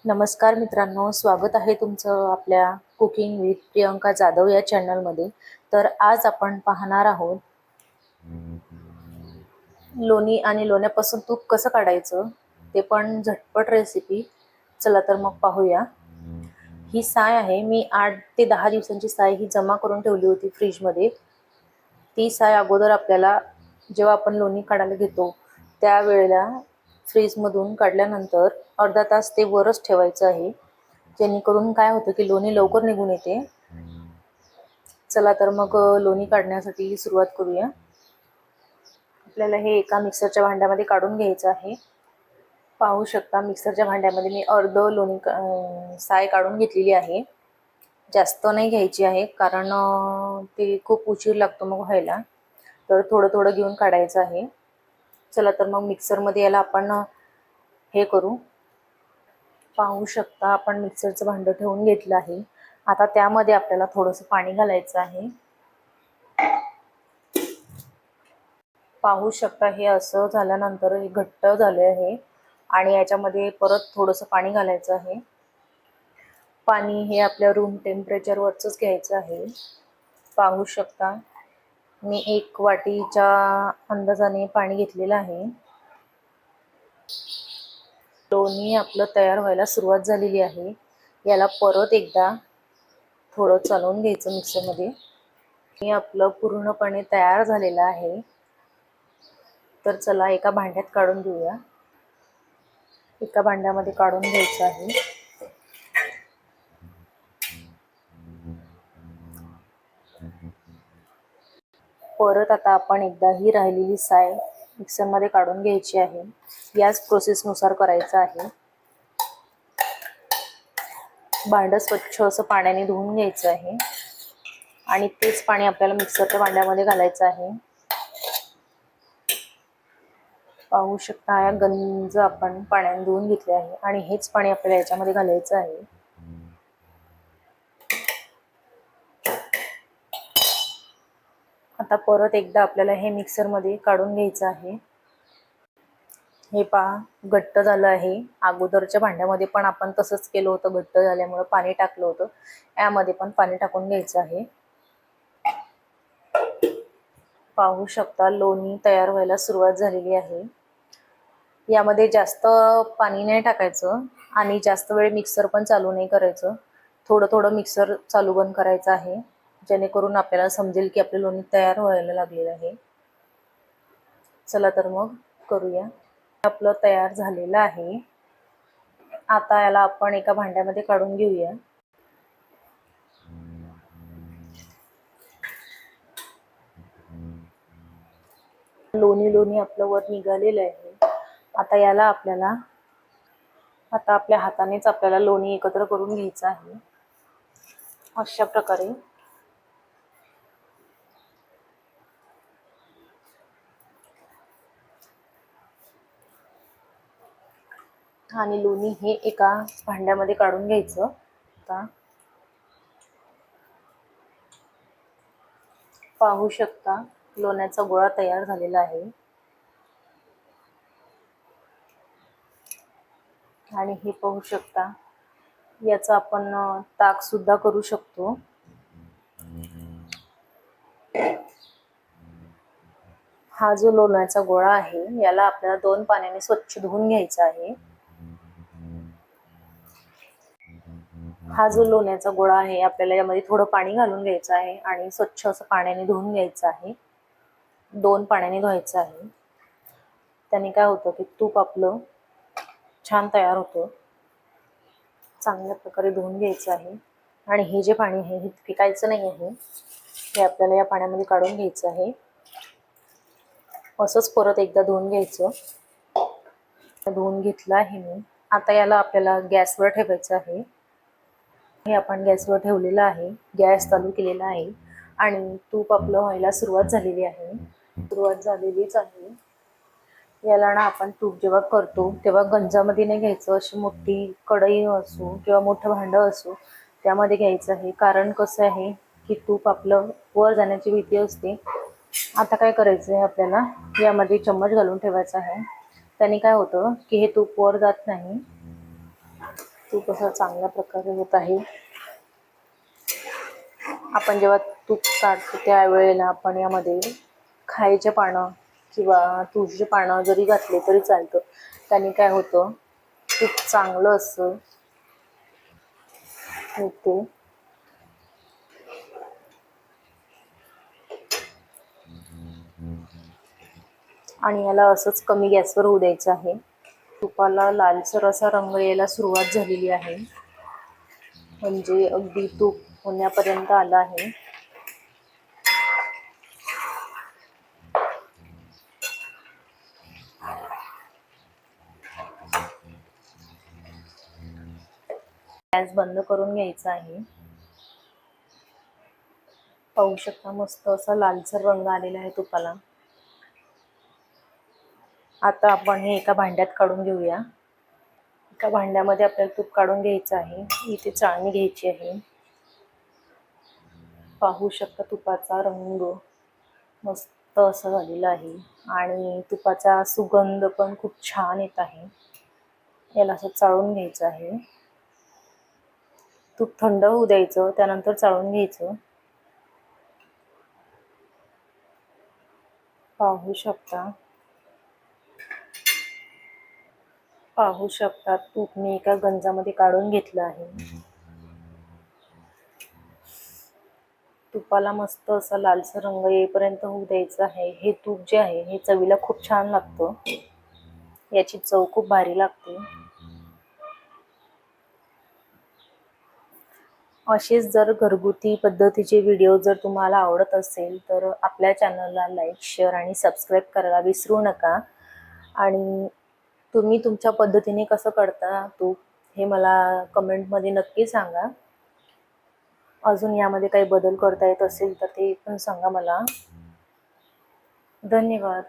नमस्कार मित्रांनो, स्वागत आहे तुमचं आपल्या कुकिंग विथ प्रियंका जाधव या चॅनलमध्ये। तर आज आपण पाहणार आहोत लोणी आणि लोण्यापासून तूप कसं काढायचं, ते पण झटपट रेसिपी। चला तर मग पाहूया। ही साय आहे, मी 8 ते 10 दिवसांची साय ही जमा करून ठेवली होती फ्रीजमध्ये। ती साय अगोदर आपल्याला जेव्हा आपण लोणी काढायला घेतो त्यावेळेला फ्रीजमधून काढल्यानंतर अर्धा तास ते वरच ठेवायचं आहे, जेणेकरून काय होतं की लोणी लवकर निघून येते। चला तर मग लोणी काढण्यासाठी सुरुवात करूया। आपल्याला हे एका मिक्सरच्या भांड्यामध्ये काढून घ्यायचं आहे। पाहू शकता मिक्सरच्या भांड्यामध्ये मी अर्ध लोणी साय काढून घेतलेली आहे। जास्त नाही घ्यायची आहे, कारण ते खूप उशीर लागतो मग व्हायला, तर थोडं थोडं घेऊन काढायचं आहे। चला तर मग मिक्सरमध्ये याला आपण हे करू। पाहू शकता आपण मिक्सरचं भांडं ठेवून घेतलं आहे। आता त्यामध्ये आपल्याला थोडंसं पाणी घालायचं आहे। पाहू शकता हे असं झाल्यानंतर हे घट्ट झाले आहे आणि याच्यामध्ये परत थोडंसं पाणी घालायचं आहे। पाणी हे आपल्या रूम टेम्परेचरवरच घ्यायचं आहे। पाहू शकता मी 1 वाटीच्या अंदाजाने पाणी घेतलेलं आहे। लोणी आपलं तयार व्हायला सुरुवात झालेली आहे। याला परत एकदा थोडं चालवून घ्यायचं मिक्सरमध्ये। हे आपलं पूर्णपणे तयार झालेलं आहे। तर चला एका भांड्यात काढून घेऊया। एका भांड्यामध्ये काढून घ्यायचं आहे। परत आता आपण एकदा ही राहिलेली साय मिक्सरमध्ये काढून घ्यायची आहे। याच प्रोसेसनुसार करायचं आहे। भांडं स्वच्छ असं पाण्याने धुवून घ्यायचं आहे आणि तेच पाणी आपल्याला मिक्सरच्या भांड्यामध्ये घालायचं आहे। पाहू शकता या गंज आपण पाण्याने धुवून घेतले आहे आणि हेच पाणी आपल्याला याच्यामध्ये घालायचं आहे। आता परत एकदा आपल्याला हे मिक्सरमध्ये काढून घ्यायचं आहे। हे पहा घट्ट झालं आहे। अगोदरच्या भांड्यामध्ये पण आपण तसंच केलं होतं, घट्ट झाल्यामुळे पाणी टाकलं होतं। यामध्ये पण पाणी टाकून घ्यायचं आहे। पाहू शकता लोणी तयार व्हायला सुरुवात झालेली आहे। यामध्ये जास्त पाणी नाही टाकायचं आणि जास्त वेळ मिक्सर पण चालू नाही करायचं। थोडं थोडं मिक्सर चालू बंद करायचं आहे, जेणेकरून आपल्याला समजेल की आपलं लोणी तयार व्हायला लागलेलं आहे। चला तर मग करूया। आपलं तयार झालेलं आहे। आता याला आपण एका भांड्यामध्ये काढून घेऊया। लोणी आपलं वर निघालेलं आहे। आता याला आपल्याला आपल्या हातानेच आपल्याला लोणी एकत्र करून घ्यायचं आहे, अशा प्रकारे। आणि लोणी हे एका भांड्यामध्ये काढून घ्यायचं। आता पाहू शकता लोण्याचा गोळा तयार झालेला आहे आणि हे पाहू शकता याचा आपण ताक सुद्धा करू शकतो। हा जो लोण्याचा गोळा आहे याला आपल्याला 2 पाण्याने स्वच्छ धुवून घ्यायचा आहे। हा जो लोण्याचा गोळा आहे आपल्याला यामध्ये थोडं पाणी घालून घ्यायचं आहे आणि स्वच्छ असं पाण्याने धुवून घ्यायचं आहे। 2 पाण्याने धुवायचं आहे। त्याने काय होतं की तूप आपलं छान तयार होतं। चांगल्या प्रकारे धुवून घ्यायचं आहे आणि हे जे पाणी आहे हे फेकायचं नाही आहे, हे आपल्याला या पाण्यामध्ये काढून घ्यायचं आहे। असंच परत एकदा धुवून घ्यायचं। धुवून घेतलं आहे मी। आता याला आपल्याला गॅसवर ठेवायचं आहे। हे आपण गॅसवर ठेवलेलं आहे, गॅस चालू केलेला आहे आणि तूप आपलं व्हायला सुरुवात झालेली आहे। सुरुवात झालेलीच आहे। याला ना आपण तूप जेव्हा करतो तेव्हा गंजामध्ये नाही घ्यायचं, अशी मोठी कढई असो किंवा मोठं भांडं असो त्यामध्ये घ्यायचं आहे। कारण कसं आहे की तूप आपलं वर जाण्याची भीती असते। आता काय करायचं आहे आपल्याला यामध्ये चम्मच घालून ठेवायचा आहे। त्याने काय होतं की हे तूप वर जात नाही तूप असं चांगल्या प्रकारे होत आहे. आपण जेव्हा तूप काढतो त्यावेळेला आपण यामध्ये खायचे पानं किंवा तुळशीचे पानं जरी घातले तरी चालतं. त्याने काय होतं, तूप चांगलं असं होते. आणि याला असंच कमी गॅसवर होऊ द्यायचं आहे. तुपाला लालसर असा रंग यायला सुरुवात झालेली आहे, म्हणजे अगदी तूप होण्यापर्यंत आलं आहे. गॅस बंद करून घ्यायचा आहे. पाहू शकता मस्त असा लालसर रंग आलेला आहे तुपाला. आता आपण हे एका भांड्यात काढून घेऊया. एका भांड्यामध्ये आपल्याला तूप काढून घ्यायचं आहे. इथे चाळणी घ्यायची आहे. पाहू शकता तुपाचा रंग मस्त असं झालेला आहे आणि तुपाचा सुगंध पण खूप छान येत आहे. याला असं चाळून घ्यायचं आहे. तूप थंड होऊ द्यायचं, त्यानंतर चाळून घ्यायचं. पाहू शकता तूप मी एका गंजामध्ये काढून घेतलं आहे. तुपाला मस्त असा लालसर रंग येईपर्यंत होऊ द्यायचं आहे. हे तूप जे आहे हे चवीला खूप छान लागतं. याची चव खूप भारी लागते. असेच जर घरगुती पद्धतीचे व्हिडिओ जर तुम्हाला आवडत असेल तर आपल्या चॅनलला लाईक, शेअर आणि सबस्क्राईब करायला विसरू नका. आणि तुम्ही तुमच्या पद्धतीने कसं करता तूप हे मला कमेंटमध्ये नक्की सांगा. अजून यामध्ये काही बदल करता येत असेल तर ते पण सांगा मला. धन्यवाद.